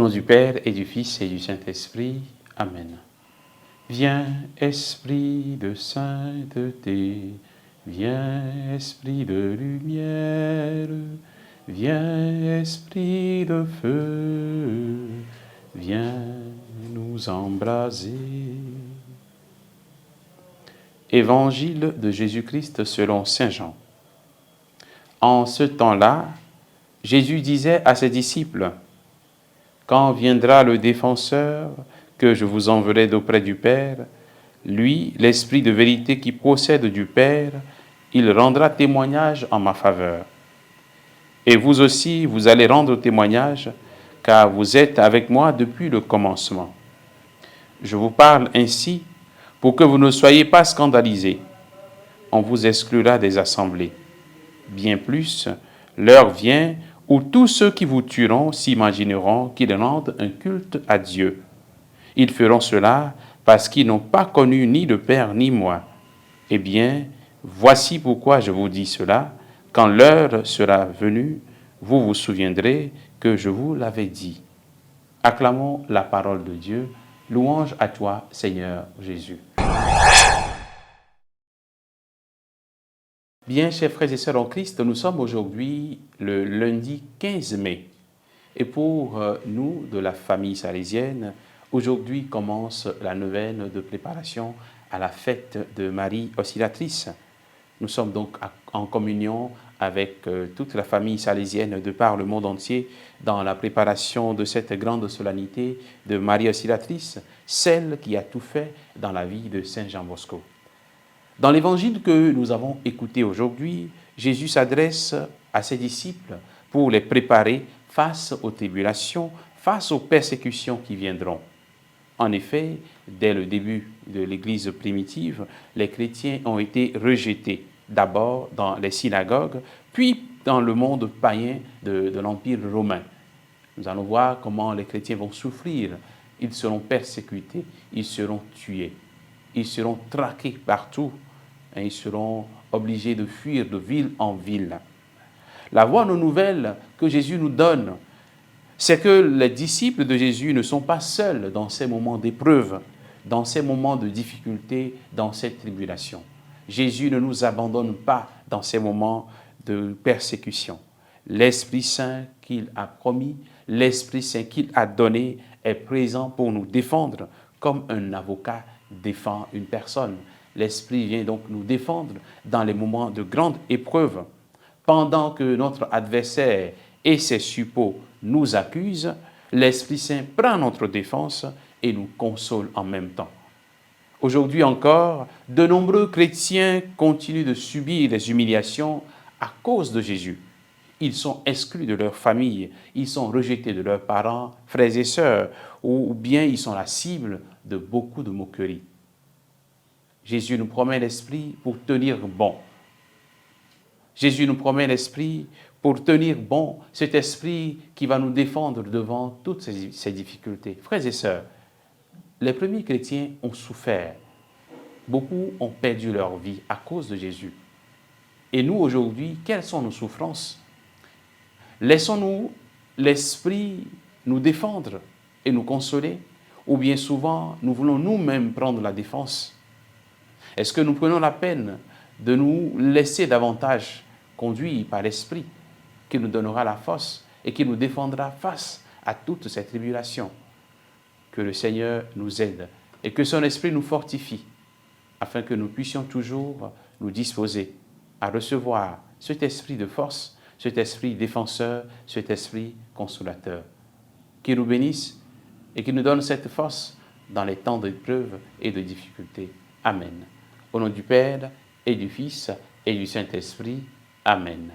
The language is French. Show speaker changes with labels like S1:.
S1: nom du Père et du Fils et du Saint-Esprit. Amen. Viens, Esprit de sainteté, viens, Esprit de lumière, viens, Esprit de feu, viens nous embraser. Évangile de Jésus-Christ selon saint Jean. En ce temps-là, Jésus disait à ses disciples, « Quand viendra le défenseur que je vous enverrai d'auprès du Père, lui, l'Esprit de vérité qui procède du Père, il rendra témoignage en ma faveur. Et vous aussi, vous allez rendre témoignage, car vous êtes avec moi depuis le commencement. Je vous parle ainsi pour que vous ne soyez pas scandalisés. On vous exclura des assemblées. Bien plus, l'heure vient où tous ceux qui vous tueront s'imagineront qu'ils rendent un culte à Dieu. Ils feront cela parce qu'ils n'ont pas connu ni le Père ni moi. Eh bien, voici pourquoi je vous dis cela. Quand l'heure sera venue, vous vous souviendrez que je vous l'avais dit. Acclamons la parole de Dieu. Louange à toi, Seigneur Jésus. Bien, chers frères et sœurs en Christ, nous sommes aujourd'hui le lundi 15 mai. Et pour nous, de la famille salésienne, aujourd'hui commence la neuvaine de préparation à la fête de Marie Auxiliatrice. Nous sommes donc en communion avec toute la famille salésienne de par le monde entier dans la préparation de cette grande solennité de Marie Auxiliatrice, celle qui a tout fait dans la vie de Saint Jean Bosco. Dans l'évangile que nous avons écouté aujourd'hui, Jésus s'adresse à ses disciples pour les préparer face aux tribulations, face aux persécutions qui viendront. En effet, dès le début de l'Église primitive, les chrétiens ont été rejetés, d'abord dans les synagogues, puis dans le monde païen de l'Empire romain. Nous allons voir comment les chrétiens vont souffrir. Ils seront persécutés, ils seront tués, ils seront traqués partout, et ils seront obligés de fuir de ville en ville. La voie nouvelle que Jésus nous donne, c'est que les disciples de Jésus ne sont pas seuls dans ces moments d'épreuve, dans ces moments de difficulté, dans cette tribulation. Jésus ne nous abandonne pas dans ces moments de persécution. L'Esprit Saint qu'il a promis, l'Esprit Saint qu'il a donné est présent pour nous défendre comme un avocat défend une personne. L'Esprit vient donc nous défendre dans les moments de grande épreuve. Pendant que notre adversaire et ses suppôts nous accusent, l'Esprit Saint prend notre défense et nous console en même temps. Aujourd'hui encore, de nombreux chrétiens continuent de subir des humiliations à cause de Jésus. Ils sont exclus de leur famille, ils sont rejetés de leurs parents, frères et sœurs, ou bien ils sont la cible de beaucoup de moqueries. Jésus nous promet l'Esprit pour tenir bon. Jésus nous promet l'Esprit pour tenir bon, cet Esprit qui va nous défendre devant toutes ces difficultés. Frères et sœurs, les premiers chrétiens ont souffert. Beaucoup ont perdu leur vie à cause de Jésus. Et nous, aujourd'hui, quelles sont nos souffrances? Laissons-nous l'Esprit nous défendre et nous consoler? Ou bien souvent, nous voulons nous-mêmes prendre la défense? Est-ce que nous prenons la peine de nous laisser davantage conduire par l'Esprit qui nous donnera la force et qui nous défendra face à toutes ces tribulations? Que le Seigneur nous aide et que son Esprit nous fortifie afin que nous puissions toujours nous disposer à recevoir cet esprit de force, cet esprit défenseur, cet esprit consolateur. Qu'il nous bénisse et qu'il nous donne cette force dans les temps d'épreuve et de difficultés. Amen. Au nom du Père et du Fils et du Saint-Esprit. Amen.